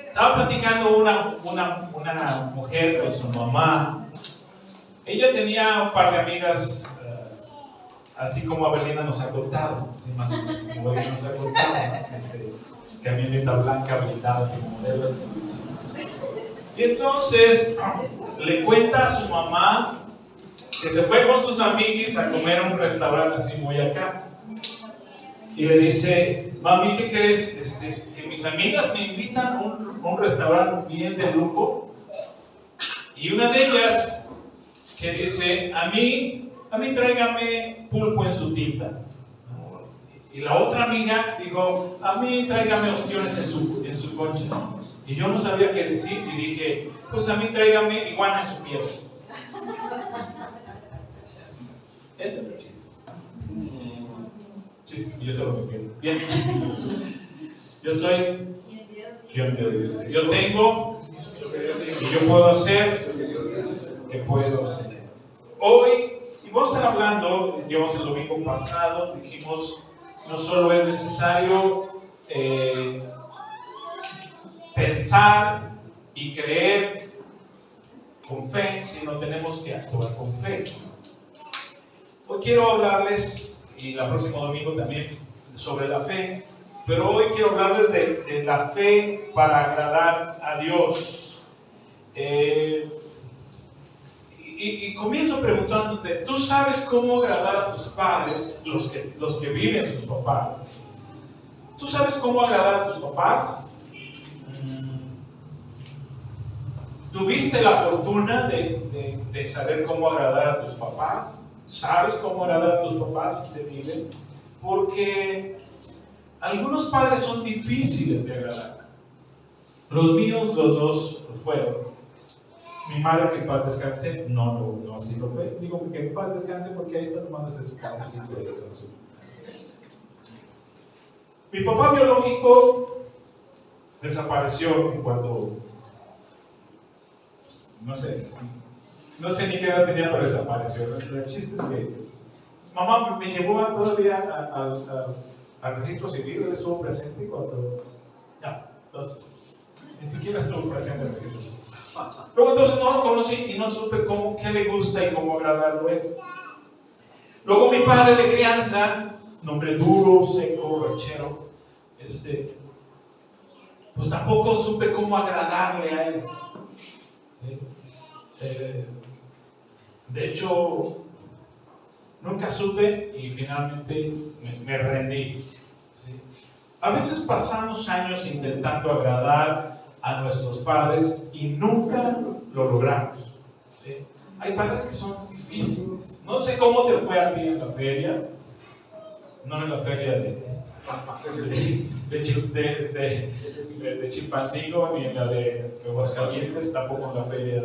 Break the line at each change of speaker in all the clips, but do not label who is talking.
Estaba platicando una mujer con su mamá. Ella tenía un par de amigas, así como Abelina nos ha contado, así más o menos como Abelina nos ha contado, camioneta blanca blindada como modelo. Y entonces le cuenta a su mamá que se fue con sus amiguis a comer a un restaurante así muy acá. Y le dice: mami, ¿qué crees? Que mis amigas me invitan a un restaurante bien de lujo. Y una de ellas que dice: a mí tráigame pulpo en su tinta. Y la otra amiga dijo: a mí tráigame ostiones en su coche. Y yo no sabía qué decir y dije: pues a mí tráigame iguana en su piel. Ese es el chiste. Yo solo me quiero. Bien. Yo soy quien Dios dice. Yo tengo y yo puedo hacer que puedo hacer. Hoy, y vamos a estar hablando, digamos el domingo pasado, dijimos, no solo es necesario pensar y creer con fe, sino tenemos que actuar con fe. Hoy quiero hablarles, y el próximo domingo también, sobre la fe, pero hoy quiero hablarles de la fe para agradar a Dios. Y comienzo preguntándote: ¿tú sabes cómo agradar a tus padres, los que viven sus papás? ¿Tú sabes cómo agradar a tus papás? ¿Tuviste la fortuna de saber cómo agradar a tus papás? ¿Sabes cómo agradar a tus papás que te viven? Porque algunos padres son difíciles de agradar. Los míos, los dos fueron. Mi madre, que paz descanse, no así lo fue. Digo que paz descanse porque ahí está tomándose su panecito de azúcar. Mi papá biológico desapareció en cuanto, no sé ni qué edad tenía, pero desapareció. El chiste es que mamá me llevó todavía al registro civil. Él estuvo presente cuando, entonces, ni siquiera estuvo presente en el registro civil. Luego entonces no lo conocí y no supe qué le gusta y cómo agradarlo a él. Luego mi padre de crianza, un hombre duro, seco, ranchero, pues tampoco supe cómo agradarle a él. De hecho, nunca supe y finalmente me rendí. ¿Sí? A veces pasamos años intentando agradar a nuestros padres y nunca lo logramos. ¿Sí? Hay padres que son difíciles. No sé cómo te fue a ti en la feria, no en la feria de Chilpancingo, ni en la de Aguascalientes, tampoco en la feria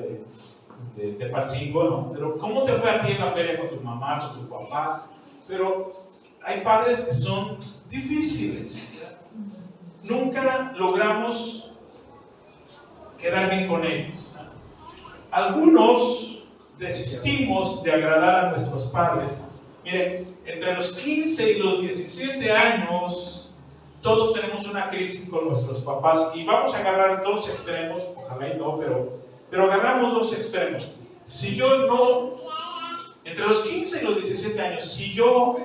de Pancingo, no. Pero ¿cómo te fue a ti en la feria con tus mamás, con tus papás? Pero hay padres que son difíciles. Nunca logramos quedar bien con ellos. Algunos desistimos de agradar a nuestros padres. Miren, entre los 15 y los 17 años, todos tenemos una crisis con nuestros papás y vamos a agarrar dos extremos, ojalá y no, pero agarramos dos extremos. Si yo no, entre los 15 y los 17 años, si yo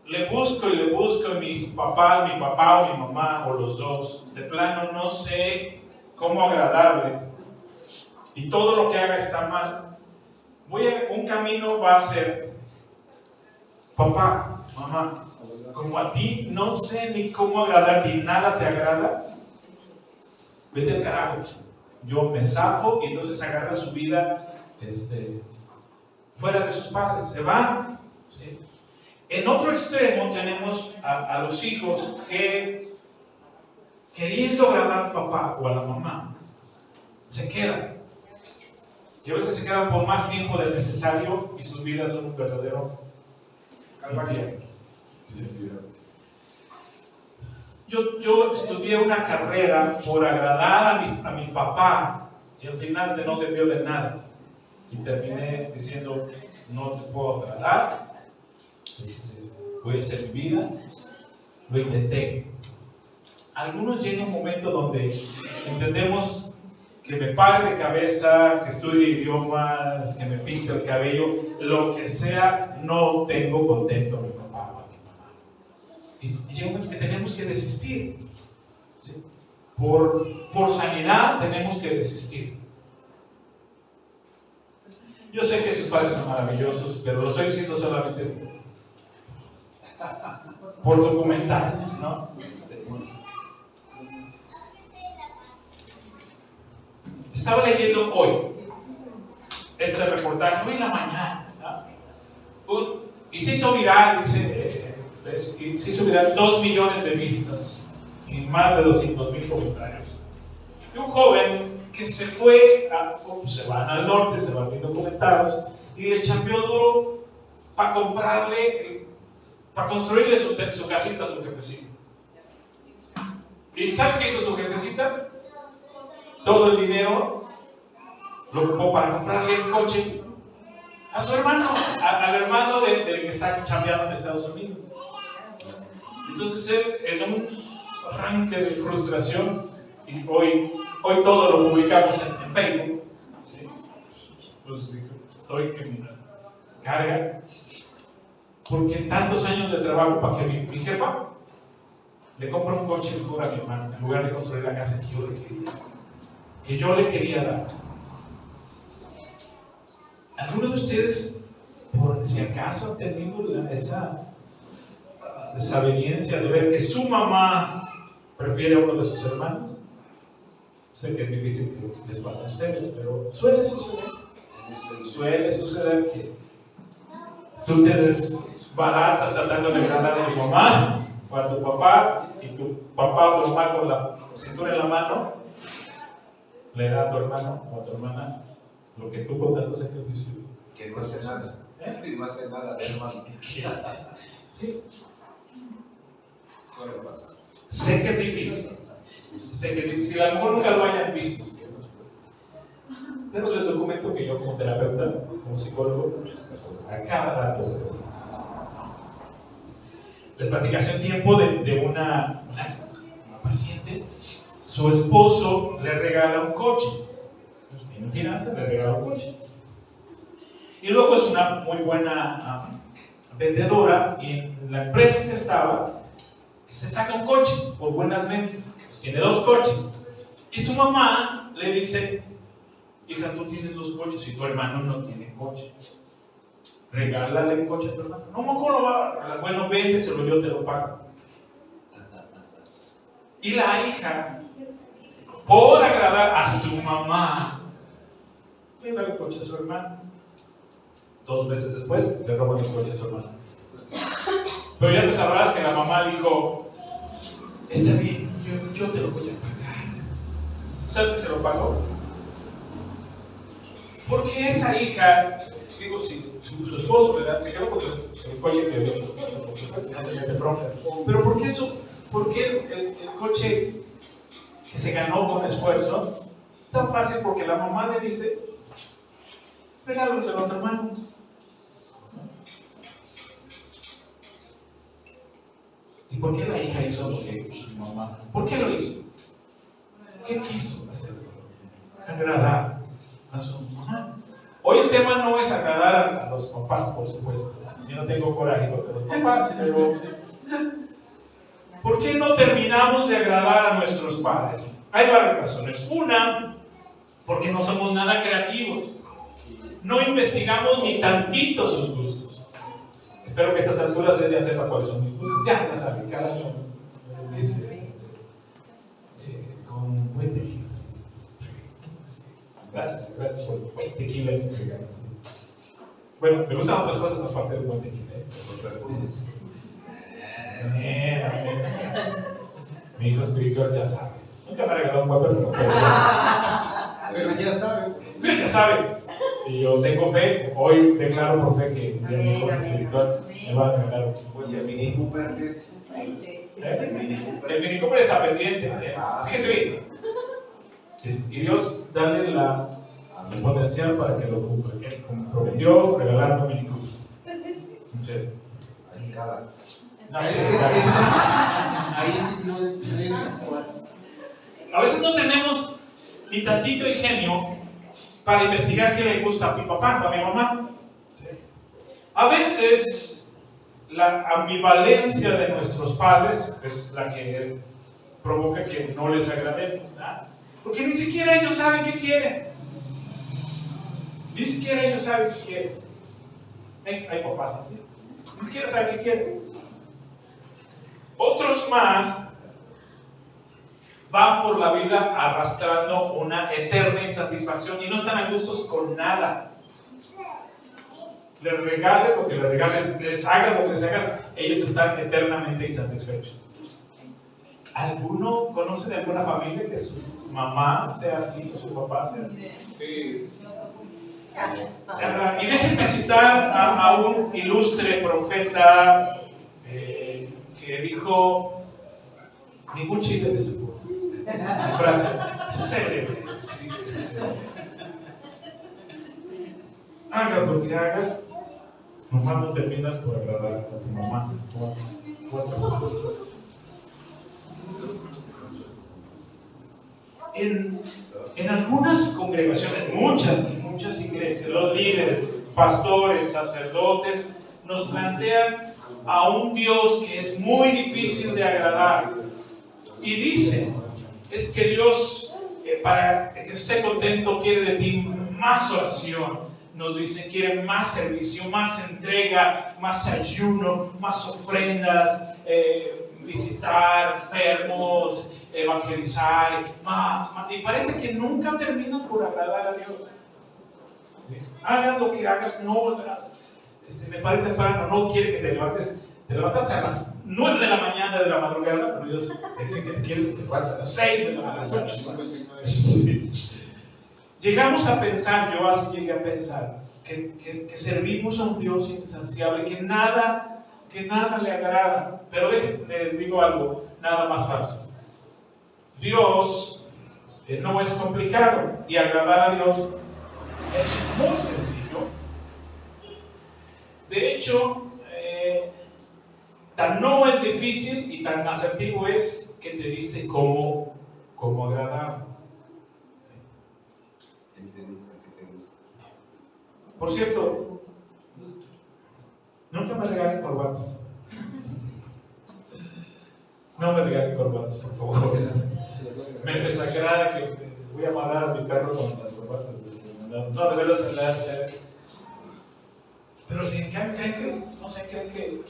le busco a mis papás, mi papá o mi mamá, o los dos, de plano no sé cómo agradarle, y todo lo que haga está mal, un camino va a ser: papá, mamá, como a ti no sé ni cómo agradarte y nada te agrada, vete al carajo. Yo me zafo y entonces agarra su vida fuera de sus padres, se van. ¿Sí? En otro extremo tenemos a los hijos que, queriendo agradar al papá o a la mamá, se quedan. Y a veces se quedan por más tiempo del necesario y sus vidas son un verdadero calvario. Yo estudié una carrera por agradar a mi papá y al final no sirvió de nada. Y terminé diciendo: no te puedo agradar, voy a hacer mi vida. Lo intenté. algunos llega un momento donde entendemos que me pare de cabeza, que estudie idiomas, que me pinte el cabello, lo que sea, no tengo contento a mi papá o a mi mamá. Y llega un momento que tenemos que desistir. ¿Sí? Por sanidad tenemos que desistir. Yo sé que sus padres son maravillosos, pero lo estoy diciendo solamente por documentar, ¿no? Estaba leyendo hoy este reportaje, hoy en la mañana, ¿no? Y se hizo viral, se hizo viral 2 millones de vistas y más de 200,000 comentarios. Y un joven que se fue, se van al norte, se van bien documentados, y le chambeó duro para construirle su casita a su jefecita. ¿Y sabes qué hizo su jefecita? Todo el dinero lo ocupó para comprarle el coche a su hermano, al hermano del que está chambeando en Estados Unidos. Entonces él, en un arranque de frustración, y hoy todo lo publicamos en Facebook, ¿sí? Pues estoy que me carga, porque tantos años de trabajo para que mi jefa le compre un coche mejor a mi hermano, en lugar de construir la casa que yo le quería dar. ¿Alguno de ustedes, por si acaso, han tenido esa desaveniencia de ver que su mamá prefiere a uno de sus hermanos? Sé que es difícil que les pase a ustedes, pero suele suceder. Suele suceder que tú te desbaratas tratando de agradar a tu mamá o a tu papá, y tu papá o tu mamá con la cintura en la mano le da a tu hermano o a tu hermana lo que tú con tanto sacrificio.
Que no hace nada. Que no hace nada, hermano.
Sí.
Suele pasar.
Sé que es difícil. Sé que es difícil. A lo mejor nunca lo hayan visto. Pero les documento que yo, como terapeuta, como psicólogo, a cada rato les platicé hace un tiempo de una paciente. Su esposo le regala un coche. En finanzas le regala un coche. Y luego es una muy buena vendedora, y en la empresa que estaba se saca un coche por buenas ventas. Pues tiene 2 coches. Y su mamá le dice: hija, tú tienes 2 coches y tu hermano no tiene coche. Regálale un coche a tu hermano. No, ¿cómo lo va? Bueno, véndeselo, yo te lo pago. Y la hija, por agradar a su mamá, le da el coche a su hermano. 2 meses después le roban el coche a su hermano. Pero ya te sabrás que la mamá dijo: está bien, yo te lo voy a pagar. ¿Sabes que se lo pagó? Porque esa hija, digo, si su esposo, ¿verdad? Se quedó con el coche que dio, pero ¿por qué el coche que se ganó con esfuerzo? Tan fácil, porque la mamá le dice: regálaselo a tu hermano. ¿Y por qué la hija hizo lo que su mamá? ¿Por qué lo hizo? ¿Qué quiso hacer? Agradar a su mamá. Hoy el tema no es agradar a los papás, por supuesto. Yo no tengo coraje contra los papás, pero ¿por qué no terminamos de agradar a nuestros padres? Hay varias razones. Una, porque no somos nada creativos. No investigamos ni tantito sus gustos. Espero que a estas alturas ella sepa cuáles son mis gustos. Ya sabe, cada año me dice con buen tequila. Gracias por el buen tequila. Bueno, me gustan otras cosas aparte del buen tequila. Mi hijo espiritual ya sabe. Nunca me ha regalado un buen perfume.
Pero ya sabe.
Pero ya sabe. Y yo tengo fe. Hoy declaro por fe que mi hijo espiritual me va a regalar un.
¿Y el Mini Cooper qué?
El Mini Cooper está pendiente. Fíjese bien. Y Dios darle el potencial para que lo cumpla. Él prometió regalarme un Mini Cooper. En serio.
A escala.
Ahí sí no es.
A veces no tenemos ni tantito ingenio para investigar qué le gusta a mi papá o a mi mamá. A veces la ambivalencia de nuestros padres es la que provoca que no les agrademos, ¿verdad? Porque ni siquiera ellos saben qué quieren. Ni siquiera ellos saben qué quieren. Hay papás así. Ni siquiera saben qué quieren. Otros más van por la vida arrastrando una eterna insatisfacción y no están a gustos con nada. Les regales lo que les regales, les hagan lo que les hagan, ellos están eternamente insatisfechos. ¿Alguno conoce de alguna familia que su mamá sea así o su papá sea así? Sí. Y déjenme citar a un ilustre profeta que dijo: ningún chile de ese pueblo. Frase célebre. Sí. Hagas lo que hagas, nomás no terminas por agradar a tu mamá. En algunas congregaciones, muchas iglesias, los líderes, pastores, sacerdotes, nos plantean a un Dios que es muy difícil de agradar. Y dicen, es que Dios, para que esté contento, quiere de ti más oración. Nos dicen, quiere más servicio, más entrega, más ayuno, más ofrendas, visitar enfermos, evangelizar, más. Y parece que nunca terminas por agradar a Dios. Hagas lo que hagas, no volverás. Me parece temprano, no quiere que te levantes. Te levantas a las 9 de la mañana de la madrugada, pero Dios te dice que quiere que te levantes a las 6 de la mañana. Sí. Llegamos a pensar, yo así llegué a pensar, que servimos a un Dios insaciable, que nada le agrada. Pero les digo algo, nada más falso. Dios no es complicado y agradar a Dios es muy sencillo. De hecho, tan no es difícil y tan asertivo es que te dice cómo agradar. Por cierto, nunca me regalen corbatas. No me regalen corbatas, por favor. Me desagrada que voy a mandar a mi perro con las corbatas. No, de verdad se le hace. Pero si en cambio creen que, no sé, creen que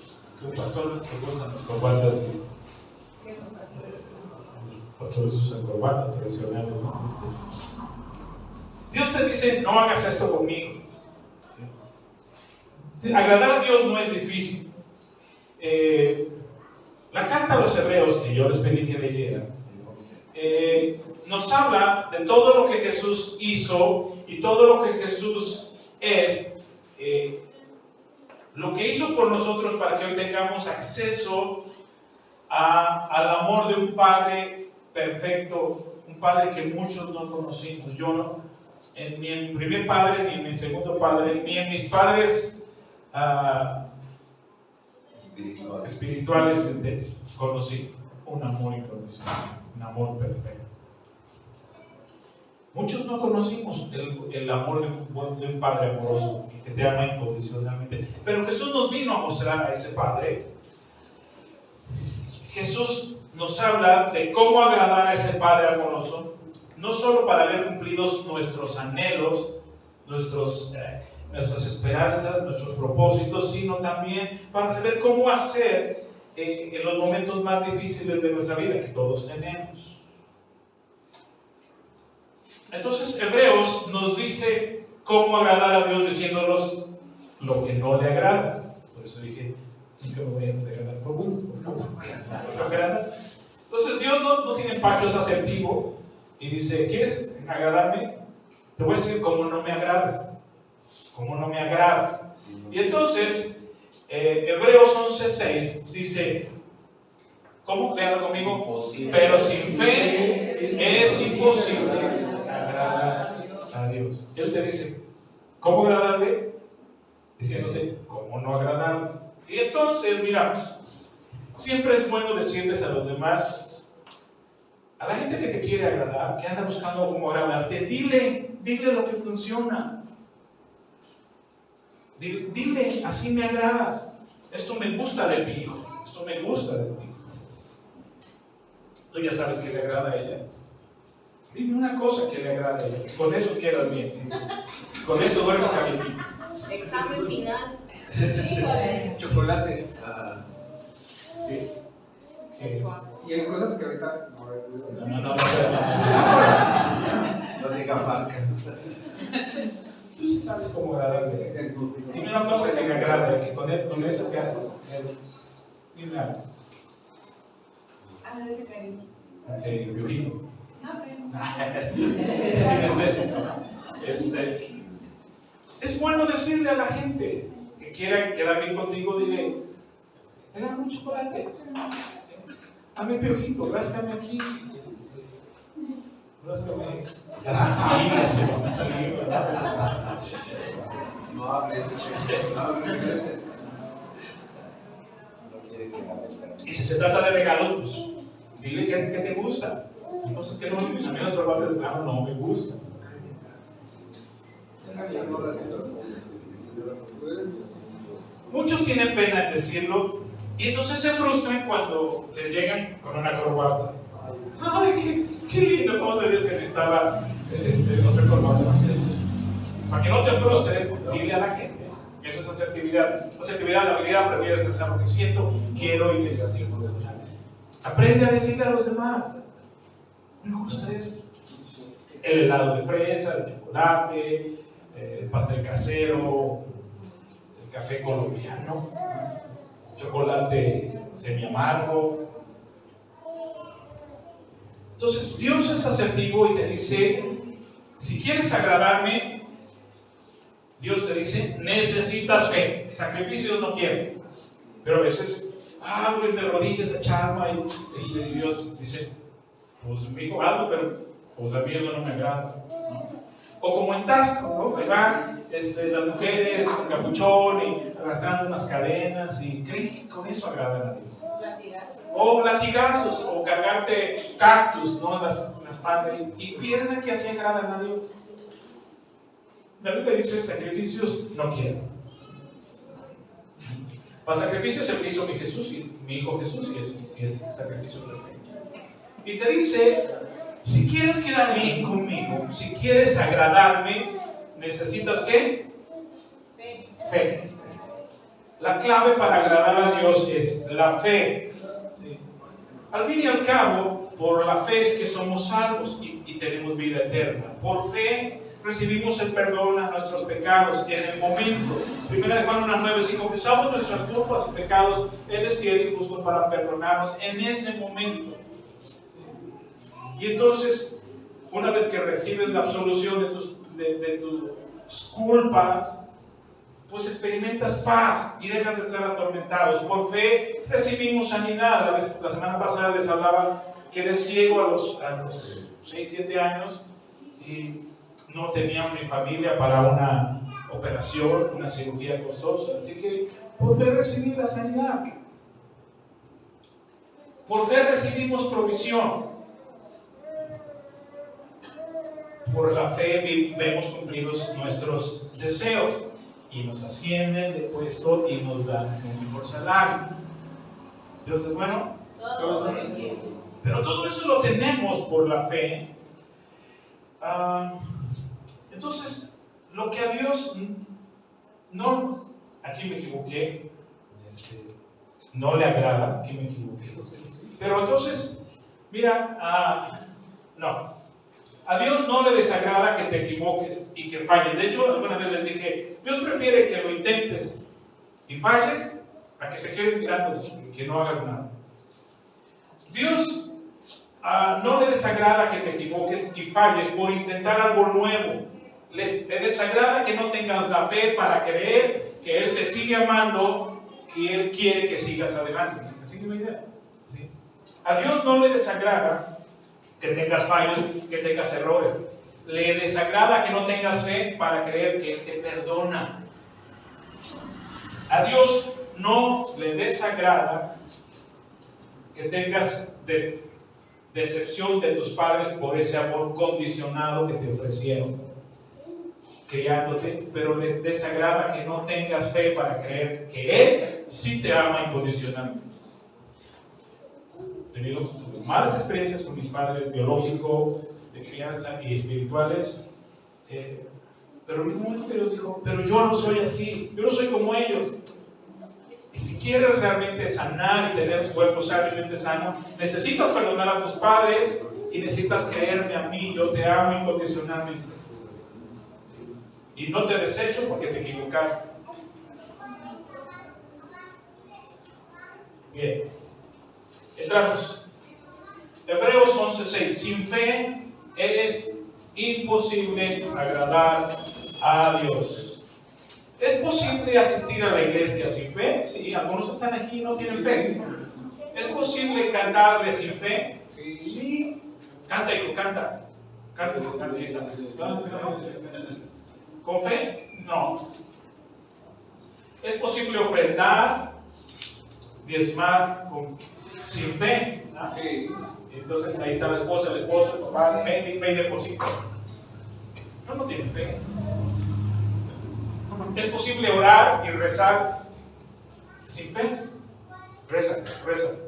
un pastor le gustan las corbatas y los pastores usan corbatas tradicionales, ¿no? Dios te dice, no hagas esto conmigo. Agradar a Dios no es difícil. La carta a los Hebreos, que yo les pedí que leyeran, nos habla de todo lo que Jesús hizo y todo lo que Jesús es, lo que hizo por nosotros para que hoy tengamos acceso al amor de un Padre perfecto, un Padre que muchos no conocimos. Yo no, ni en mi primer padre, ni en mi segundo padre, ni en mis padres espirituales conocí un amor incondicional, un amor perfecto. Muchos no conocimos el amor de un Padre amoroso y que te ama incondicionalmente, pero Jesús nos vino a mostrar a ese Padre. Jesús nos habla de cómo agradar a ese Padre amoroso, no solo para ver cumplidos nuestros anhelos, nuestras esperanzas, nuestros propósitos, sino también para saber cómo hacer en los momentos más difíciles de nuestra vida, que todos tenemos. Entonces Hebreos nos dice cómo agradar a Dios, diciéndonos lo que no le agrada. Por eso dije, nunca me voy a regalar por gusto. Entonces Dios no tiene empacho, es asertivo y dice, ¿quieres agradarme? Te voy a decir cómo no me agradas. Cómo no me agradas. Y entonces Hebreos 11:6 dice, ¿cómo? Léalo conmigo. Imposible. Pero sin fe es imposible agradar a Dios. Él te dice, ¿cómo agradarle? Diciéndote, ¿cómo no agradarle? Y entonces, mira, Siempre es bueno decirles a los demás, a la gente que te quiere agradar, que anda buscando cómo agradarte, dile lo que funciona. Dile, así me agradas. Esto me gusta de ti, hijo. Esto me gusta de ti. Tú ya sabes que le agrada a ella. Dime una cosa que le agrada a ella. Con eso quedas bien. Con eso duermes calientito.
Examen final.
Chocolates.
Sí.
Y hay cosas que ahorita
No.
No digan marcas.
Tú sí sabes cómo agradarle. Dime una cosa que me agrada, que con eso que haces. Dime algo.
Dale cariño.
Ok, viejito.
No,
es bueno decirle a la gente que quiera quedar bien contigo, dile, regálame un chocolate. Dame piojito, ráscame aquí. Ráscame. Así,
No hables. No hables. No quiere que hables.
Y si se trata de regalos, pues dile que te gusta. Hay cosas que no, mis amigos probables no me gustan. Muchos tienen pena en decirlo y entonces se frustran cuando les llegan con una corbata. ¡Ay, qué lindo! ¿Cómo sabías que necesitaba otra corbata? Para que no te frustres, dile a la gente. Eso es asertividad. Asertividad, la habilidad de aprender a expresar lo que siento, quiero y necesito. Aprende a decirle a los demás. Me gusta esto. El helado de fresa, el chocolate, el pastel casero, el café colombiano, chocolate semi-amargo. Entonces, Dios es asertivo y te dice, si quieres agradarme, Dios te dice, necesitas fe. Sacrificios no quiero. Pero a veces, voy de rodillas a echarme y Dios dice, pues me dijo algo, pero pues a mí eso no me agrada, ¿no? O como en Tasco, ¿no? Ahí van las mujeres con capuchón y arrastrando unas cadenas y creen que con eso agradan a Dios.
Latigazos.
O latigazos, o cargarte cactus, ¿no? Las patas y piensan que así agradan a Dios. La Biblia dice, sacrificios no quiero. Para sacrificios el que hizo mi hijo Jesús, y es sacrificio perfecto. Y te dice, si quieres quedar bien conmigo, si quieres agradarme, necesitas ¿qué? Fe. La clave para agradar a Dios es la fe. ¿Sí? Al fin y al cabo, por la fe es que somos salvos y tenemos vida eterna. Por fe recibimos el perdón a nuestros pecados en el momento. 1 Juan 1:9, si confesamos nuestras culpas y pecados, Él es fiel y justo para perdonarnos en ese momento. Y entonces, una vez que recibes la absolución de tus culpas, pues experimentas paz y dejas de estar atormentados. Por fe recibimos sanidad. La semana pasada les hablaba que era ciego a los 6, 7 años y no tenía mi familia para una operación, una cirugía costosa. Así que por fe recibí la sanidad. Por fe recibimos provisión. Por la fe vemos cumplidos nuestros deseos y nos ascienden de puesto y nos dan un mejor salario. ¿Dios es bueno?
Todo el tiempo.
Pero todo eso lo tenemos por la fe. Entonces, lo que a Dios no, aquí me equivoqué, no le agrada, aquí me equivoqué. Pero entonces, mira, no. A Dios no le desagrada que te equivoques y que falles. De hecho, alguna vez les dije, Dios prefiere que lo intentes y falles a que te quedes mirando y que no hagas nada. Dios no le desagrada que te equivoques y falles por intentar algo nuevo. Le desagrada que no tengas la fe para creer que Él te sigue amando, que Él quiere que sigas adelante. ¿Así que me idea? ¿Sí? A Dios no le desagrada que tengas fallos, que tengas errores. Le desagrada que no tengas fe para creer que Él te perdona. A Dios no le desagrada que tengas decepción de tus padres por ese amor condicionado que te ofrecieron criándote, pero les desagrada que no tengas fe para creer que Él sí te ama incondicionalmente. He tenido malas experiencias con mis padres biológicos, de crianza y espirituales, pero en un momento Dios dijo, pero yo no soy así, yo no soy como ellos. Y si quieres realmente sanar y tener un cuerpo sano y mente sano, necesitas perdonar a tus padres y necesitas creerme a mí, yo te amo incondicionalmente. Y no te desecho porque te equivocaste. Bien, entramos. Hebreos 11:6. Sin fe es imposible agradar a Dios. ¿Es posible asistir a la iglesia sin fe? Sí, algunos están aquí y no tienen fe. ¿Es posible cantarle sin fe? Sí. Canta, hijo, canta. Canta, ahí está. ¿Con fe? No. ¿Es posible ofrendar, diezmar sin fe? ¿No? Sí. Entonces ahí está la esposa, el esposo, el papá, ve y deposita. No tiene fe. ¿Es posible orar y rezar sin fe? Reza.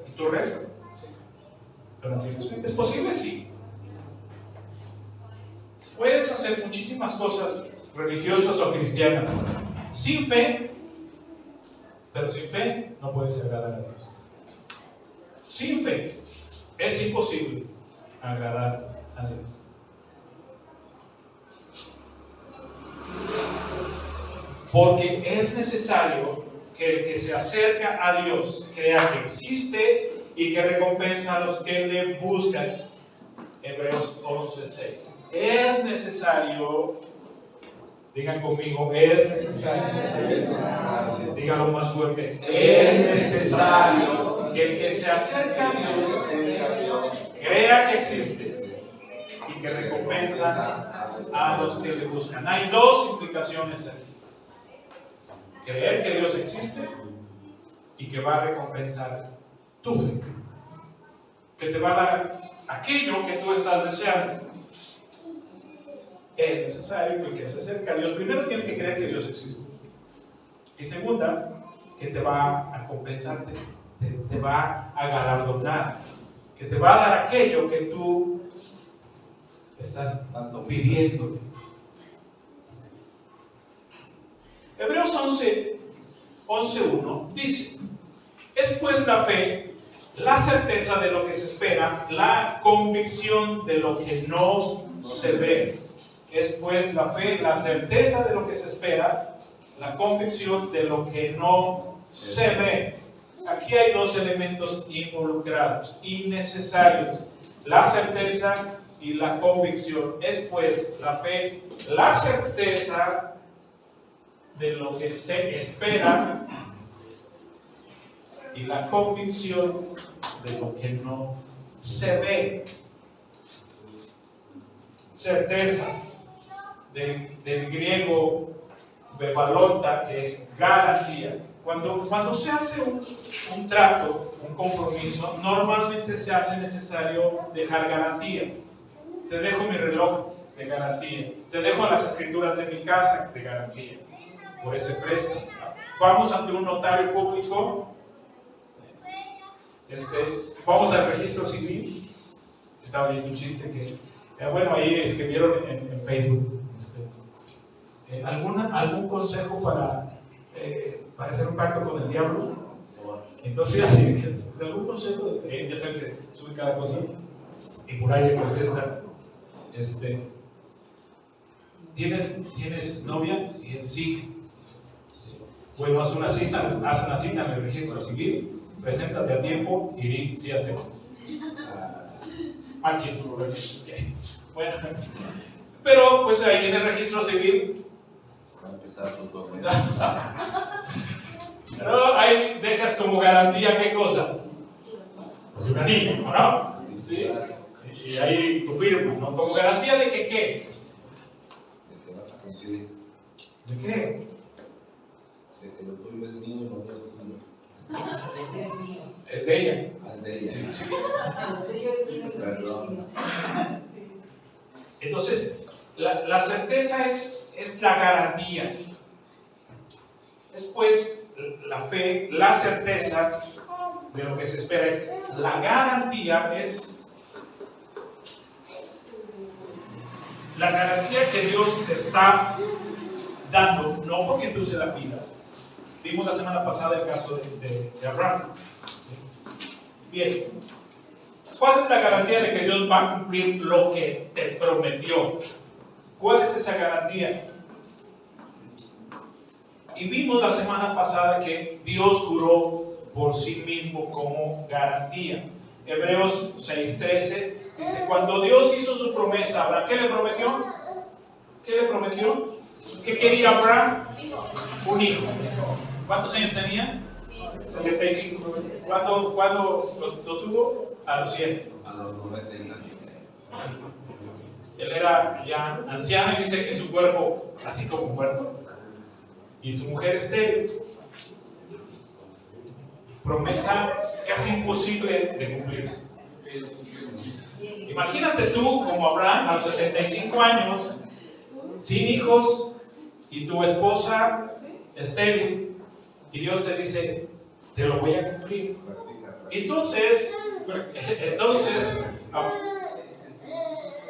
Y tú rezas. Pero no tienes fe. ¿Es posible? Sí. Puedes hacer muchísimas cosas religiosas o cristianas sin fe, pero sin fe no puedes agradar a Dios. Sin fe es imposible agradar a Dios. Porque es necesario que el que se acerca a Dios crea que existe y que recompensa a los que le buscan. Hebreos 11:6. Es necesario, digan conmigo, es necesario. Díganlo más fuerte. Es necesario que el que se acerca a Dios crea que existe y que recompensa a los que le buscan. Hay dos implicaciones aquí. Creer que Dios existe y que va a recompensar tu fe. Que te va a dar aquello que tú estás deseando. Es necesario que el que se acerca a Dios primero tiene que creer que Dios existe. Y segunda, que te va a compensar, te va a galardonar. Que te va a dar aquello que tú estás tanto pidiendo. Hebreos 11:1 dice: es pues la fe, la certeza de lo que se espera, la convicción de lo que no se ve. Es pues la fe, la certeza de lo que se espera, la convicción de lo que no se ve. Aquí hay dos elementos involucrados y necesarios: la certeza y la convicción. Es pues la fe, la certeza de lo que se espera y la convicción de lo que no se ve. Certeza, del griego bebalota, que es garantía. Cuando se hace un trato, un compromiso, normalmente se hace necesario dejar garantías. Te dejo mi reloj de garantía, te dejo las escrituras de mi casa de garantía por ese préstamo. Vamos ante un notario público, vamos al registro civil. Estaba viendo un chiste que, bueno, ahí escribieron en Facebook. ¿Algún consejo para hacer un pacto con el diablo? Entonces, así, ¿algún consejo? Ya saben que sube cada cosa. Y por ahí le contesta, ¿tienes novia? Y él sí. Bueno, haz una cita en el registro civil, preséntate a tiempo y di sí hacemos. Mal chiste, bueno, pero pues ahí en el registro civil
Va a empezar con todo.
pero ahí dejas como garantía ¿qué cosa? Pues un anillo, ¿no? ¿Sí? Y ahí tu firma, ¿no? Como garantía de que ¿qué?
De que vas a cumplir.
¿De qué?
De que lo tuyo es mío y lo mío es tuyo.
Es de ella.
Al de ella.
Sí, sí.
Perdón.
Entonces, la certeza es la garantía. Después, la fe, la certeza de lo que se espera es la garantía, es la garantía que Dios te está dando, no porque tú se la pidas. Vimos la semana pasada el caso de Abraham. Bien, ¿cuál es la garantía de que Dios va a cumplir lo que te prometió? ¿Cuál es esa garantía? Y vimos la semana pasada que Dios juró por sí mismo como garantía. Hebreos 6:13 dice, cuando Dios hizo su promesa a Abraham, ¿qué le prometió? ¿Qué le prometió? ¿Qué quería Abraham? Un hijo. ¿Cuántos años tenía? 75. ¿Cuándo lo tuvo? A los 100.
A los 90 años.
Él era ya anciano y dice que su cuerpo, así como muerto, y su mujer estéril. Promesa casi imposible de cumplirse. Imagínate tú como Abraham a los 75 años, sin hijos, y tu esposa estéril, y Dios te dice, te lo voy a cumplir. Entonces,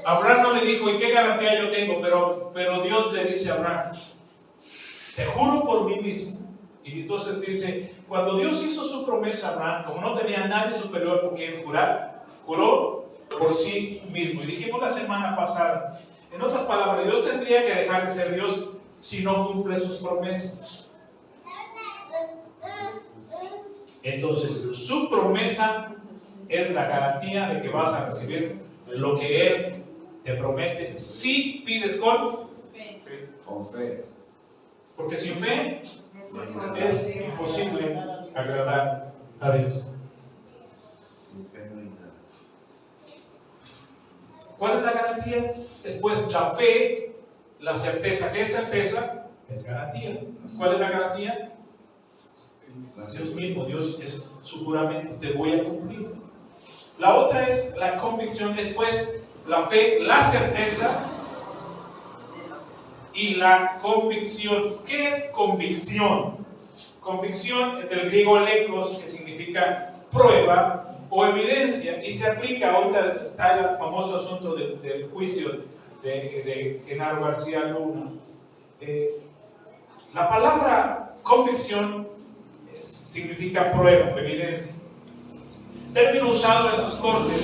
Abraham no le dijo, ¿y qué garantía yo tengo? Pero Dios le dice a Abraham, te juro por mí mismo. Y entonces dice, cuando Dios hizo su promesa a Abraham, como no tenía nadie superior por quien jurar, juró por sí mismo. Y dijimos la semana pasada, en otras palabras, Dios tendría que dejar de ser Dios si no cumple sus promesas. Entonces, su promesa es la garantía de que vas a recibir lo que Él te promete si pides con
fe.
Porque sin fe es imposible agradar a Dios.
Sin fe no hay nada.
¿Cuál es la garantía? Después la fe, la certeza. ¿Qué es certeza? Es garantía. ¿Cuál es la garantía? Dios mismo, Dios es su juramento, te voy a cumplir. La otra es la convicción, después la fe, la certeza y la convicción. ¿Qué es convicción? Convicción es del griego lekos, que significa prueba o evidencia, y se aplica, ahorita está el famoso asunto del juicio de Genaro García Luna. La palabra convicción significa prueba o evidencia. Término usado en las cortes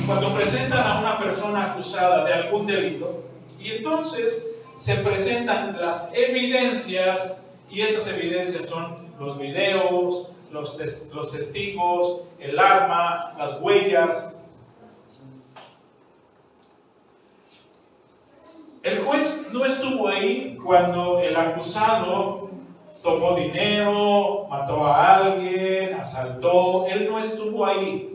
cuando presentan a una persona acusada de algún delito, y entonces se presentan las evidencias, y esas evidencias son los videos, los testigos, el arma, las huellas. El juez no estuvo ahí cuando el acusado tomó dinero, mató a alguien, asaltó. Él no estuvo ahí.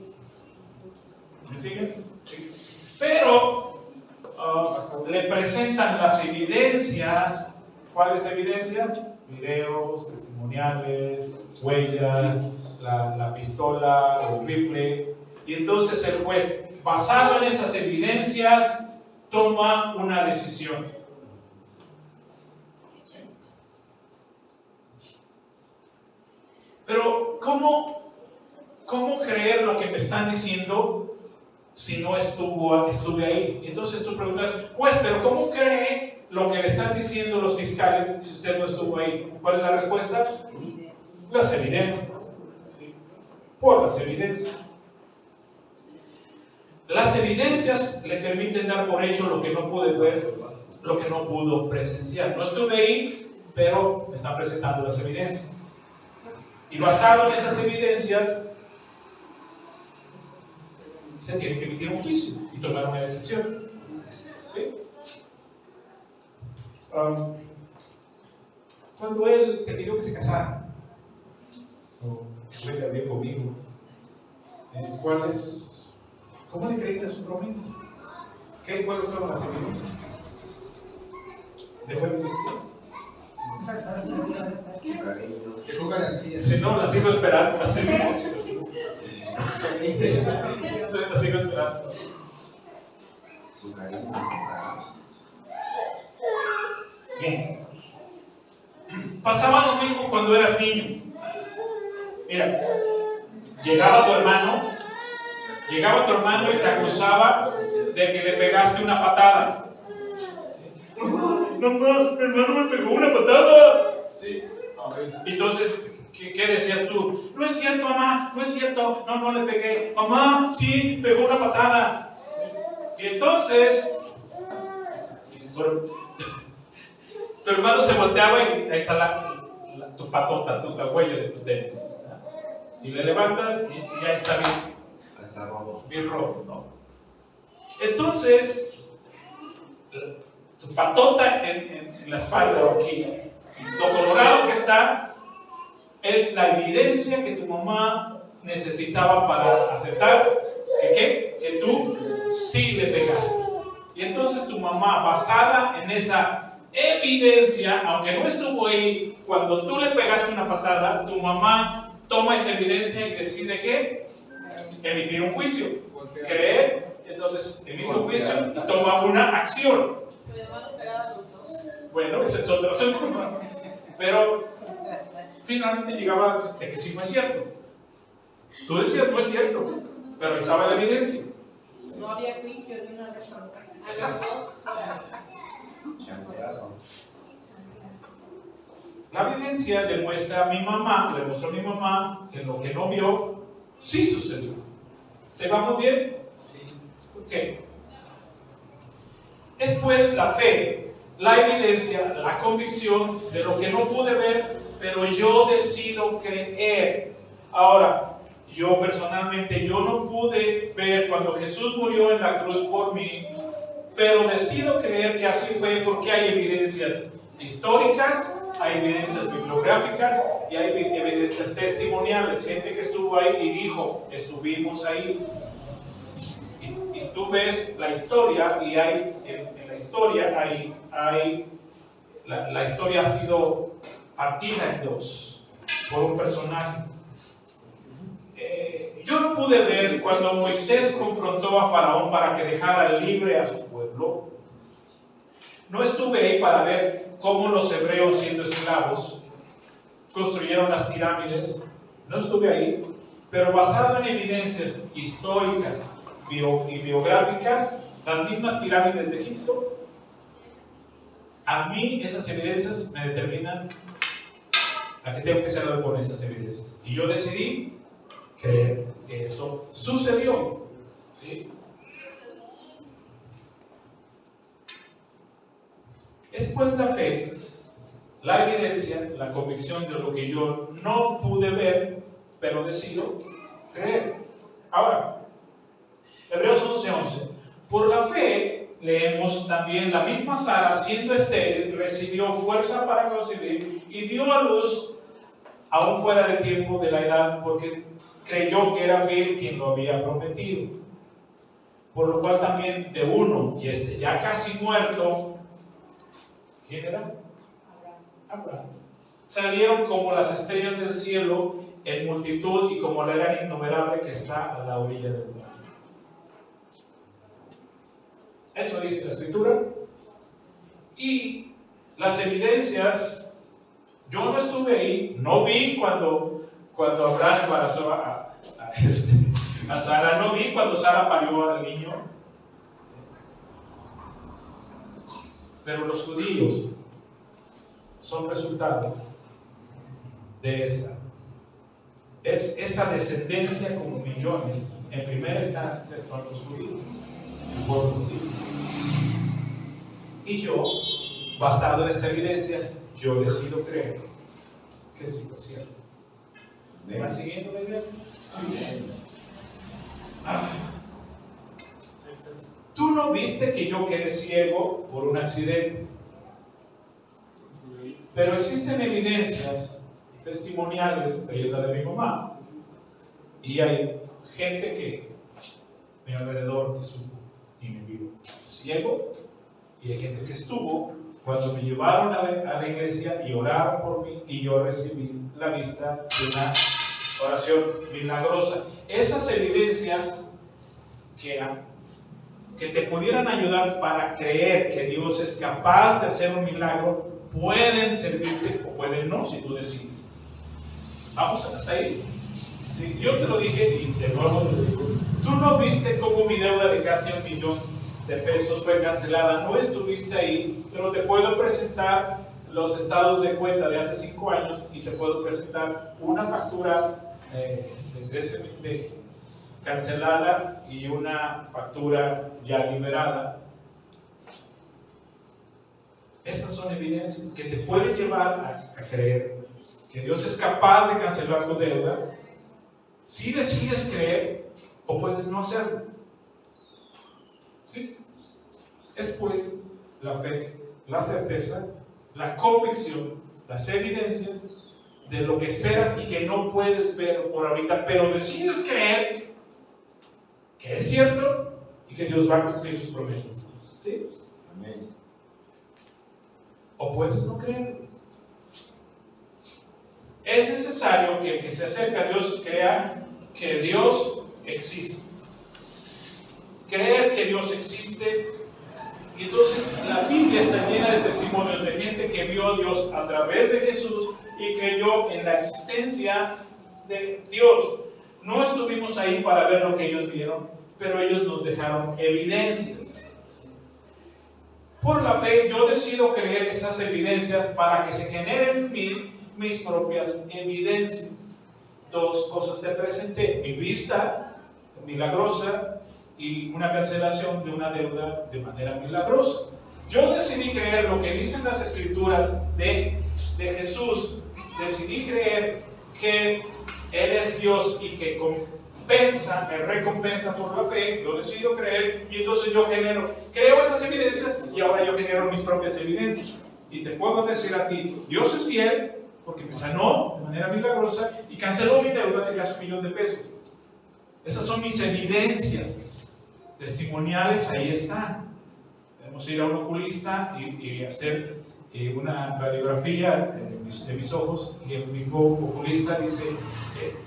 ¿Me siguen? Sí. Pero le presentan las evidencias. ¿Cuáles evidencias? Videos, testimoniales, huellas, la pistola, el rifle. Y entonces el juez, basado en esas evidencias, toma una decisión. Pero, ¿cómo creer lo que me están diciendo si no estuve ahí? Entonces tú preguntas, juez, pero ¿cómo cree lo que le están diciendo los fiscales si usted no estuvo ahí? ¿Cuál es la respuesta? Las evidencias. Por las evidencias. Las evidencias le permiten dar por hecho lo que no pude ver, lo que no pudo presenciar. No estuve ahí, pero me están presentando las evidencias. Y basado en esas evidencias, se tiene que emitir un juicio y tomar una decisión. ¿Sí? Cuando él te pidió que se casara, o fue también conmigo, ¿cómo le creíste a su promesa? ¿Cuáles fueron las evidencias? ¿Le fue bendición?
Su cariño.
Dejó garantía.
Si no, la sigo esperando. La sigo esperando.
Su cariño.
Bien. Pasaba lo mismo cuando eras niño. Mira, llegaba tu hermano y te acusaba de que le pegaste una patada. Mamá, mi hermano me pegó una patada. Sí. Entonces, ¿qué decías tú? No es cierto, mamá, no es cierto. No le pegué. Mamá, sí, pegó una patada. Y entonces, tu hermano se volteaba y ahí está tu patota, la huella de tus tenis. Y le levantas y ya está
Está rojo.
bien rojo, ¿no? Entonces, tu patota en la espalda o aquí, lo colorado que está, es la evidencia que tu mamá necesitaba para aceptar que tú sí le pegaste. Y entonces tu mamá, basada en esa evidencia, aunque no estuvo ahí, cuando tú le pegaste una patada, tu mamá toma esa evidencia y decide que emitir un juicio, creer, entonces emite un juicio y toma una acción.
Mis hermanos pegaban los dos.
Bueno, ese es otro asunto. Pero finalmente llegaba de que sí fue cierto. Tú decías no es cierto, pero estaba la evidencia.
No había juicio de una vez. A los dos.
Chanclazo.
La evidencia demuestra a mi mamá, que lo que no vio, sí sucedió. ¿Te vamos bien?
Sí.
Ok. Es pues la fe, la evidencia, la convicción de lo que no pude ver, pero yo decido creer. Ahora, yo personalmente, yo no pude ver cuando Jesús murió en la cruz por mí, pero decido creer que así fue porque hay evidencias históricas, hay evidencias bibliográficas y hay evidencias testimoniales. Gente que estuvo ahí y dijo, estuvimos ahí. Y tú ves la historia y en la historia la historia ha sido partida en dos por un personaje. Yo no pude ver cuando Moisés confrontó a Faraón para que dejara libre a su pueblo. No estuve ahí para ver cómo los hebreos, siendo esclavos, construyeron las pirámides. No estuve ahí, pero basado en evidencias históricas y biográficas, las mismas pirámides de Egipto, a mí esas evidencias me determinan a qué tengo que hacer algo con esas evidencias. Y yo decidí creer que esto sucedió. ¿Sí? Es pues la fe, la evidencia, la convicción de lo que yo no pude ver, pero decido creer. Ahora, Hebreos 11:11. Por la fe leemos también la misma Sara, siendo estéril, recibió fuerza para concebir y dio a luz aún fuera de tiempo de la edad, porque creyó que era fiel quien lo había prometido. Por lo cual también de uno, y ya casi muerto, ¿quién era? Abraham. Salieron como las estrellas del cielo en multitud y como la era innumerable que está a la orilla del mar. Eso dice la Escritura. Y las evidencias, yo no estuve ahí, no vi cuando Abraham embarazó a Sara, no vi cuando Sara parió al niño. Pero los judíos son resultado de esa descendencia como millones. En primera instancia están los judíos, el pueblo judío. Y yo, basado en esas evidencias, yo decido creer que sí fue cierto. ¿Me van siguiendo la idea?
Amén.
Tú no viste que yo quedé ciego por un accidente, pero existen evidencias testimoniales de la de mi mamá. Y hay gente que mi alrededor que supo y me vio ciego, y hay gente que estuvo cuando me llevaron a la iglesia y oraron por mí y yo recibí la vista de una oración milagrosa. Esas evidencias que te pudieran ayudar para creer que Dios es capaz de hacer un milagro pueden servirte o pueden no, si tú decides. Vamos hasta ahí. Sí, yo te lo dije y de nuevo te digo, tú no viste cómo mi deuda de casi $1,000,000 de pesos fue cancelada, no estuviste ahí, pero te puedo presentar los estados de cuenta de hace 5 años y te puedo presentar una factura de cancelada y una factura ya liberada. Esas son evidencias que te pueden llevar a creer que Dios es capaz de cancelar tu deuda. Si decides creer o puedes no hacerlo. ¿Sí? Es pues la fe, la certeza, la convicción, las evidencias de lo que esperas y que no puedes ver por ahorita, pero decides creer que es cierto y que Dios va a cumplir sus promesas. ¿Sí?
Amén.
O puedes no creer. Es necesario que el que se acerca a Dios crea que Dios existe. Creer que Dios existe. Y entonces la Biblia está llena de testimonios de gente que vio a Dios a través de Jesús y creyó en la existencia de Dios. No estuvimos ahí para ver lo que ellos vieron, pero ellos nos dejaron evidencias. Por la fe yo decido creer esas evidencias para que se generen en mí mis propias evidencias. 2 cosas te presenté: mi vista milagrosa y una cancelación de una deuda de manera milagrosa. Yo decidí creer lo que dicen las escrituras de Jesús. Decidí creer que Él es Dios y que me recompensa por la fe. Yo decido creer y entonces yo creo esas evidencias y ahora yo genero mis propias evidencias. Y te puedo decir a ti, Dios es fiel porque me sanó de manera milagrosa y canceló mi deuda de casi $1,000,000. Esas son mis evidencias testimoniales, ahí están. Debemos ir a un oculista y hacer una radiografía de mis ojos, y el mismo oculista dice,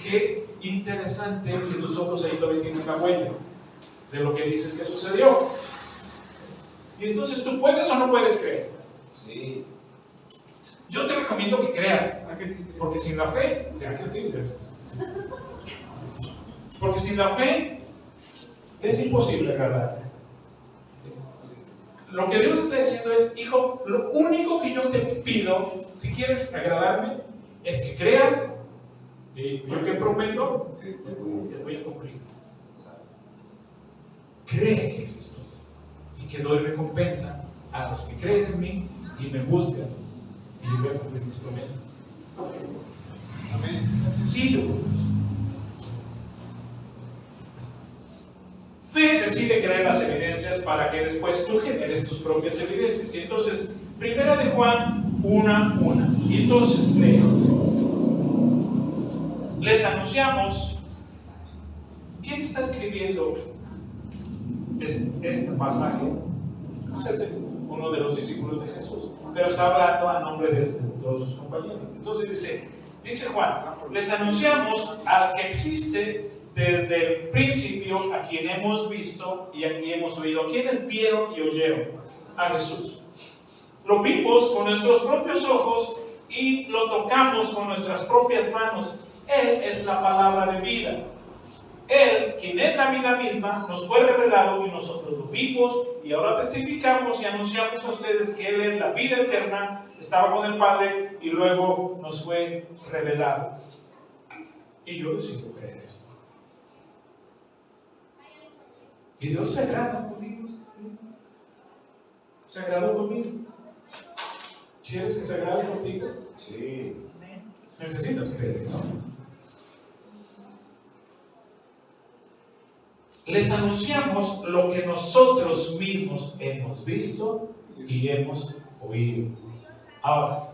qué interesante que tus ojos ahí todavía tienen la huella de lo que dices que sucedió. Y entonces tú puedes o no puedes creer.
Sí.
Yo te recomiendo que creas, porque sin la fe, porque sin la fe es imposible agradar. Lo que Dios está diciendo es, hijo, lo único que yo te pido, si quieres agradarme, es que creas, y yo te prometo, te voy a cumplir. Cree que existo y que doy recompensa a los que creen en mí y me buscan, y yo voy a cumplir mis promesas. Amén. Tan sencillo. Fe decide creer las evidencias para que después tú generes tus propias evidencias. Y entonces, 1 de Juan 1:1. Y entonces les anunciamos. ¿Quién está escribiendo este pasaje? No es uno de los discípulos de Jesús, pero está hablando a nombre de todos sus compañeros. Entonces dice Juan, les anunciamos al que existe desde el principio, a quien hemos visto y a quien hemos oído. ¿Quiénes vieron y oyeron? A Jesús. Lo vimos con nuestros propios ojos y lo tocamos con nuestras propias manos. Él es la palabra de vida. Él, quien es la vida misma, nos fue revelado y nosotros lo vimos y ahora testificamos y anunciamos a ustedes que Él es la vida eterna, estaba con el Padre y luego nos fue revelado. Y yo decido creer esto. Y Dios se agrada conmigo. ¿Se agradó conmigo? ¿Quieres que se agrade contigo?
Sí.
Necesitas creer, ¿no? Les anunciamos lo que nosotros mismos hemos visto y hemos oído. Ahora,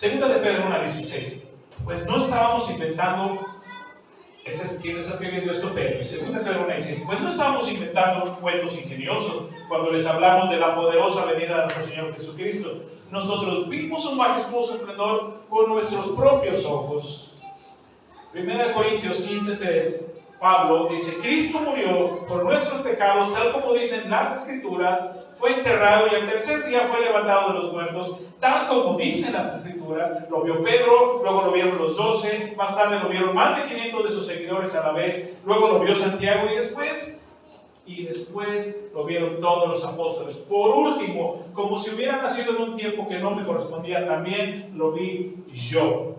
2 de Pedro 1:16. Pues no estábamos inventando Ese es quien está escribiendo esto, Pedro. Y 2 Pedro 1:6. Pues no estamos inventando cuentos ingeniosos cuando les hablamos de la poderosa venida de nuestro Señor Jesucristo. Nosotros vimos un majestuoso esplendor con nuestros propios ojos. 1 Corintios 15:3. Pablo dice: Cristo murió por nuestros pecados, tal como dicen las Escrituras, fue enterrado y al tercer día fue levantado de los muertos, tal como dicen las Escrituras. Lo vio Pedro, luego lo vieron los 12, más tarde lo vieron más de 500 de sus seguidores a la vez, luego lo vio Santiago y después lo vieron todos los apóstoles. Por último, como si hubiera nacido en un tiempo que no me correspondía, también lo vi yo,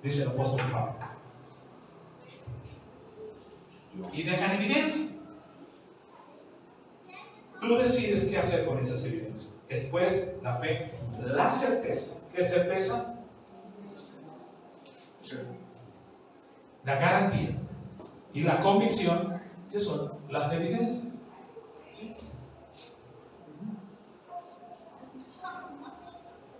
dice el apóstol Pablo. Y dejan evidencia. Tú decides qué hacer con esas evidencias. Después, la fe, la certeza. ¿Qué es certeza? La garantía. Y la convicción, que son las evidencias. ¿Sí?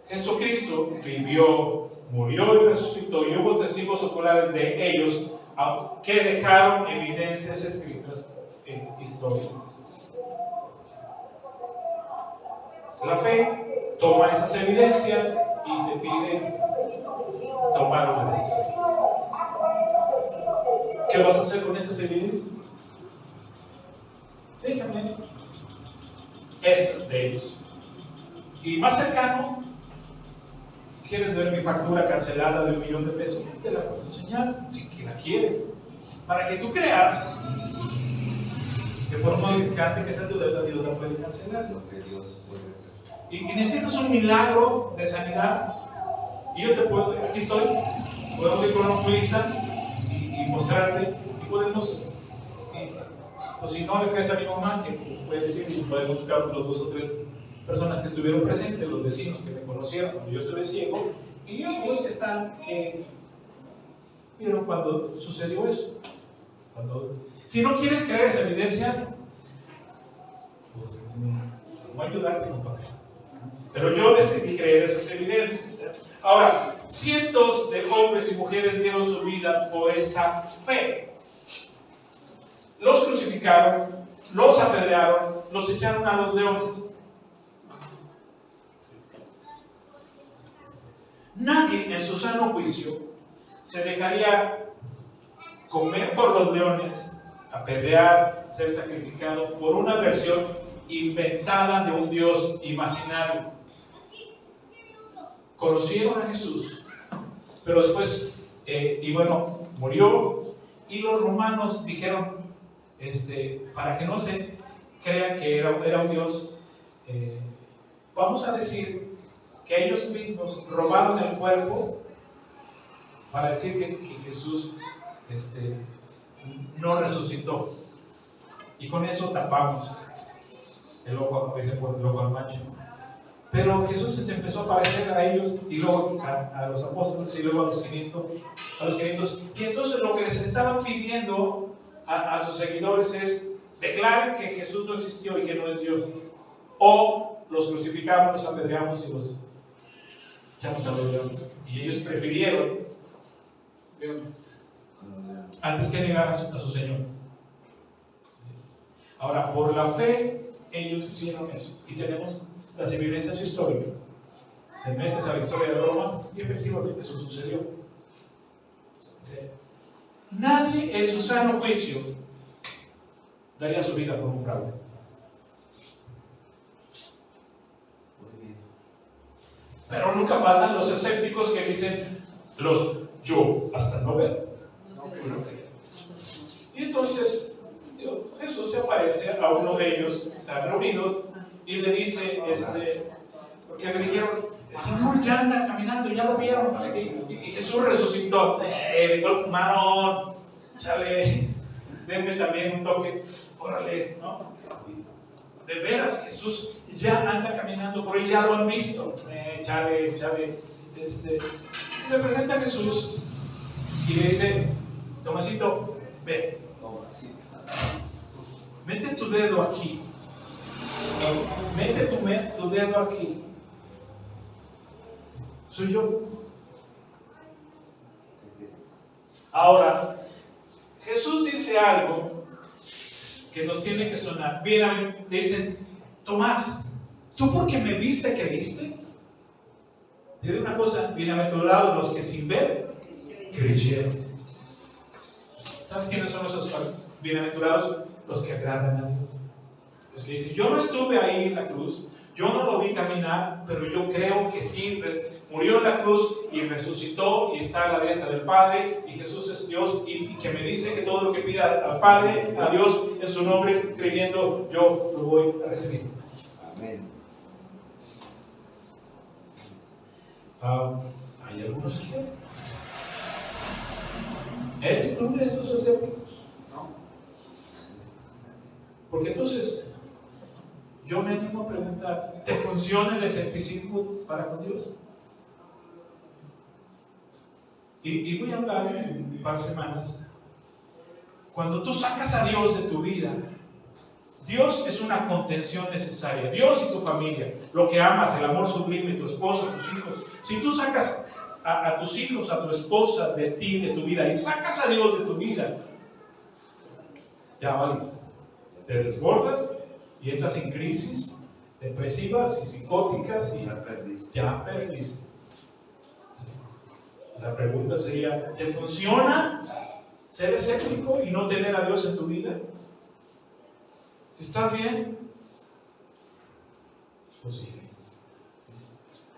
Jesucristo vivió, murió y resucitó, y hubo testigos oculares de ellos que dejaron evidencias escritas en historia. La fe toma esas evidencias y te pide tomar una decisión. ¿Qué vas a hacer con esas evidencias? Déjame estas de ellos. Y más cercano, ¿quieres ver mi factura cancelada de $1.000.000 de pesos? Te la puedo enseñar, si la quieres, para que tú creas que por modificarte que sea tu deuda, Dios la puede cancelar.
Lo que Dios puede hacer.
Y necesitas un milagro de sanidad. Y yo te puedo, aquí estoy, podemos ir con un oculista y mostrarte, y podemos, pues si no le crees a mi mamá, que puedes ir y podemos buscar los 2 o 3 personas que estuvieron presentes, los vecinos que me conocieron cuando yo estuve ciego, y los que están, vieron cuando sucedió eso. Si no quieres creer esas evidencias, pues no voy a ayudarte, compadre. Pero yo decidí creer esas evidencias. Ahora, cientos de hombres y mujeres dieron su vida por esa fe. Los crucificaron, los apedrearon, los echaron a los leones. Nadie en su sano juicio se dejaría comer por los leones, apedrear, ser sacrificado por una versión inventada de un Dios imaginario. Conocieron a Jesús, pero después, murió, y los romanos dijeron, para que no se crean que era un Dios, vamos a decir que ellos mismos robaron el cuerpo para decir que Jesús no resucitó, y con eso tapamos el ojo, el ojo al macho. Pero Jesús se empezó a aparecer a ellos, y luego a los apóstoles, y luego a los 500. Y entonces lo que les estaban pidiendo a sus seguidores es: declaren que Jesús no existió y que no es Dios, o los crucificamos, los apedreamos y los echamos a los leones. Y ellos prefirieron antes que negar a su Señor. Ahora, por la fe, ellos hicieron eso. Y tenemos las evidencias históricas. Te metes a la historia de Roma y efectivamente eso sucedió. ¿Sí? Nadie en su sano juicio daría su vida por un fraude. Pero nunca faltan los escépticos que dicen: yo hasta no ver. Y entonces Jesús se aparece a uno de ellos, están reunidos, y le dice, porque le dijeron: el Señor ya anda caminando, ya lo vieron, y Jesús resucitó. ¿Cuál fumaron? Chale, denme también un toque, órale, ¿no? De veras, Jesús ya anda caminando por ahí, ya lo han visto. Chale. Se presenta Jesús y le dice: Tomasito, ve. Mete tu dedo aquí. Mete tu dedo aquí. Soy yo. Ahora, Jesús dice algo que nos tiene que sonar. Bien, dicen, Tomás, ¿tú porque me viste creíste? Te digo una cosa, bienaventurados los que sin ver creyeron. ¿Sabes quiénes son esos bienaventurados? Los que agradan a Dios. Los que dicen, yo no estuve ahí en la cruz, yo no lo vi caminar, pero yo creo que sí, murió en la cruz y resucitó y está a la diestra del Padre, y Jesús es Dios, y que me dice que todo lo que pida al Padre, a Dios, en su nombre, creyendo, yo lo voy a recibir.
Amén.
Hay algunos escépticos. ¿Eres tú de esos escépticos?
No.
Porque entonces, yo me animo a preguntar, ¿te funciona el escepticismo para con Dios? Y voy a hablar en un par de semanas. Cuando tú sacas a Dios de tu vida, Dios es una contención necesaria. Dios y tu familia, lo que amas, el amor sublime, tu esposo, tus hijos. Si tú sacas a tus hijos, a tu esposa de ti, de tu vida, y sacas a Dios de tu vida, ya valiste. Te desbordas y entras en crisis depresivas y psicóticas y ya perdiste. La pregunta sería, ¿te funciona ser escéptico y no tener a Dios en tu vida? Si estás bien, pues sí.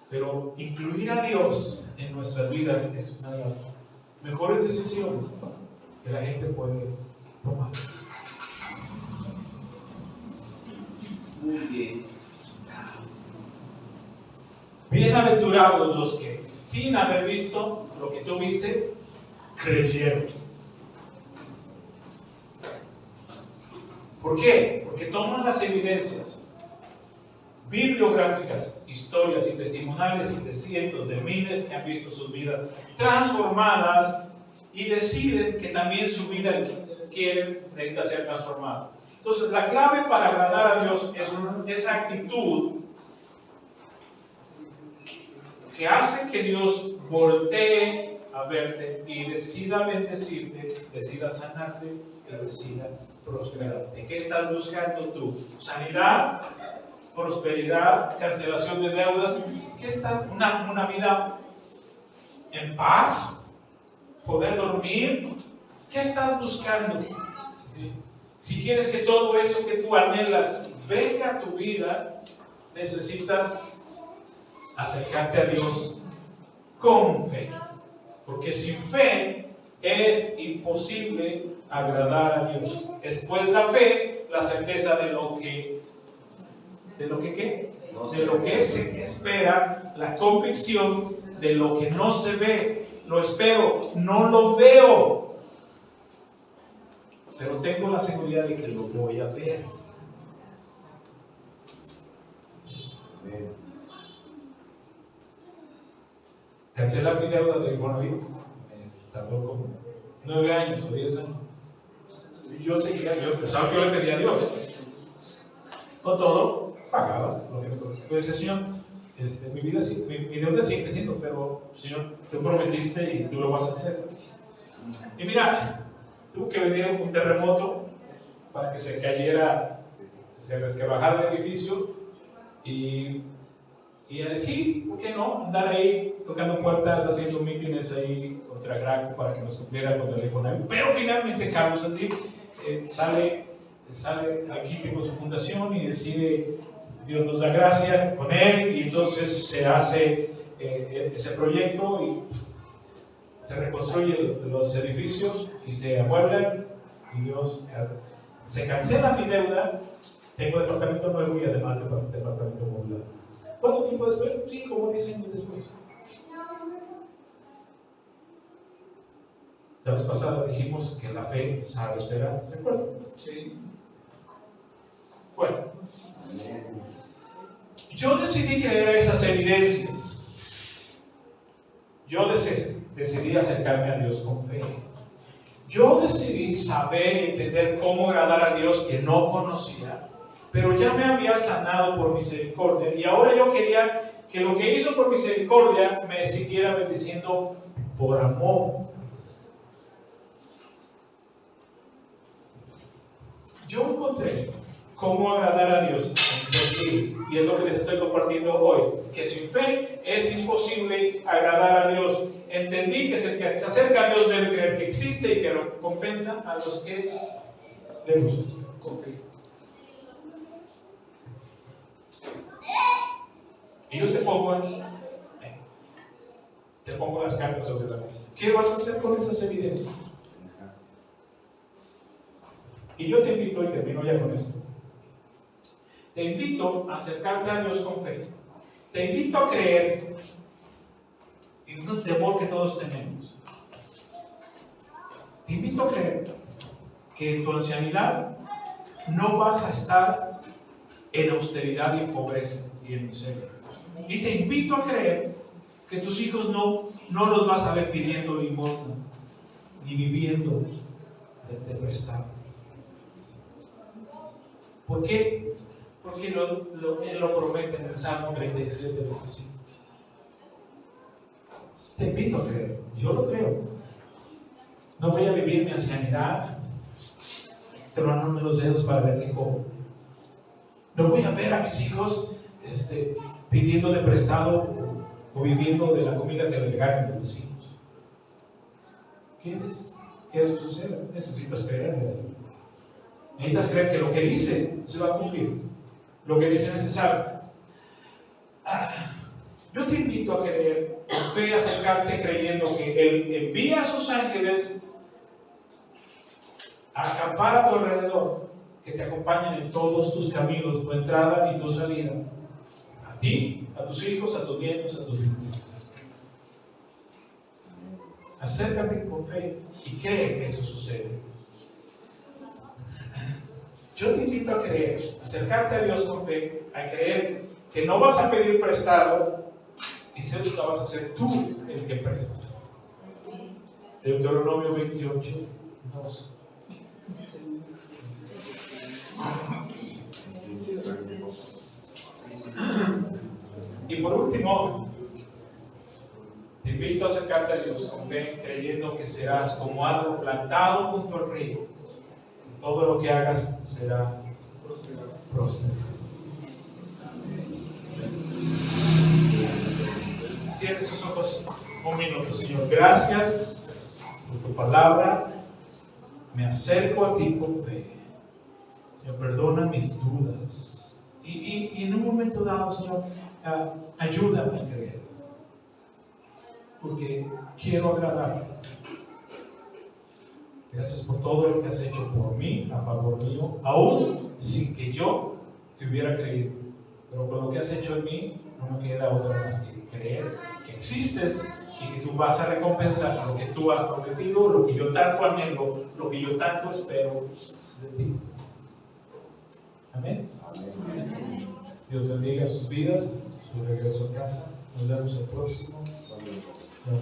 Pero incluir a Dios en nuestras vidas es una de las mejores decisiones que la gente puede tomar.
Muy bien.
Bienaventurados los que, sin haber visto lo que tú viste, creyeron. ¿Por qué? Porque toman las evidencias bibliográficas, historias y testimoniales de cientos de miles que han visto sus vidas transformadas y deciden que también su vida necesita ser transformada. Entonces, la clave para agradar a Dios es esa actitud que hace que Dios voltee a verte y decida bendecirte, decida sanarte y decida prosperarte. ¿Qué estás buscando tú? ¿Sanidad? ¿Prosperidad? ¿Cancelación de deudas? ¿Qué está? ¿Una vida en paz? ¿Poder dormir? ¿Qué estás buscando? ¿Sí? Si quieres que todo eso que tú anhelas venga a tu vida, necesitas acercarte a Dios con fe. Porque sin fe es imposible agradar a Dios. Después la fe, la certeza de lo que se espera, la convicción de lo que no se ve. Lo espero, no lo veo, pero tengo la seguridad de que lo voy a ver.
Amén.
Cancelé mi deuda de Infonavit. Tardó como 9 años o 10 años. Y yo seguía, yo pensaba que yo le pedía a Dios. Con todo, pagaba lo que me correspondía. Yo decía, Señor, mi deuda sigue creciendo, pero Señor, tú prometiste y tú lo vas a hacer. Y mira, tuvo que venir un terremoto para que se cayera, que bajara el edificio y a decir, ¿por qué no? Andar ahí tocando puertas, haciendo mítines ahí contra Graco para que nos cumpliera con el Infonavit. Pero finalmente Carlos Sandín sale al quite con su fundación y decide, Dios nos da gracia con él, y entonces se hace ese proyecto y se reconstruyen los edificios y se amueblan y Dios se cancela mi deuda. Tengo departamento nuevo y además departamento modular. ¿Cuánto tiempo después? 5 o 10 años después. La vez pasada dijimos que la fe sabe esperar, ¿se acuerdan?
Sí.
Bueno, yo decidí creer esas evidencias. Yo decidí acercarme a Dios con fe. Yo decidí saber y entender cómo agradar a Dios que no conocía, pero ya me había sanado por misericordia, y ahora yo quería que lo que hizo por misericordia me siguiera bendiciendo por amor. yo encontré cómo agradar a Dios y es lo que les estoy compartiendo hoy, que sin fe es imposible agradar a Dios. Entendí que el que se acerca a Dios debe creer que existe y que recompensa a los que le buscan con fe. Y yo te pongo las cartas sobre la mesa. ¿Qué vas a hacer con esas evidencias? Y yo te invito, y termino ya con esto, te invito a acercarte a Dios con fe. Te invito a creer en un temor que todos tenemos. Te invito a creer que en tu ancianidad no vas a estar en austeridad y en pobreza y en miseria. Y te invito a creer que tus hijos no los vas a ver pidiendo limosna ni viviendo de prestado. ¿Por qué? Porque Él lo promete en el Salmo 37, 25. Te invito a creer, yo lo creo. No voy a vivir mi ancianidad tronándome los dedos para ver qué como. No voy a ver a mis hijos pidiendo de prestado o viviendo de la comida que le regalan los vecinos. ¿Quieres que eso suceda? Necesitas creer. Necesitas creer que lo que dice se va a cumplir. Lo que dice es necesario. Yo te invito a creer, con fe, a acercarte creyendo que Él envía a sus ángeles a acampar a tu alrededor, que te acompañen en todos tus caminos, tu entrada y tu salida. A ti, a tus hijos, a tus nietos, a tus bisnietos. Acércate con fe y cree que eso sucede. Yo te invito a creer, acercarte a Dios con fe, a creer que no vas a pedir prestado y seguro vas a ser tú el que presta. Deuteronomio 28, 2. Y por último, te invito a acercarte a Dios con fe, creyendo que serás como árbol plantado junto al río. Todo lo que hagas será próspero. Cierre sus ojos un minuto, Señor. Gracias por tu palabra. Me acerco a ti con fe. Señor, perdona mis dudas. Y en un momento dado, Señor, ayúdame a creer. Porque quiero agradarte. Gracias por todo lo que has hecho por mí, a favor mío, aún sin que yo te hubiera creído. Pero con lo que has hecho en mí, no me queda otra más que creer que existes y que tú vas a recompensar lo que tú has prometido, lo que yo tanto anhelo, lo que yo tanto espero de ti. Amén. Amén. Dios bendiga sus vidas, su regreso a casa. Nos vemos el próximo. Amén.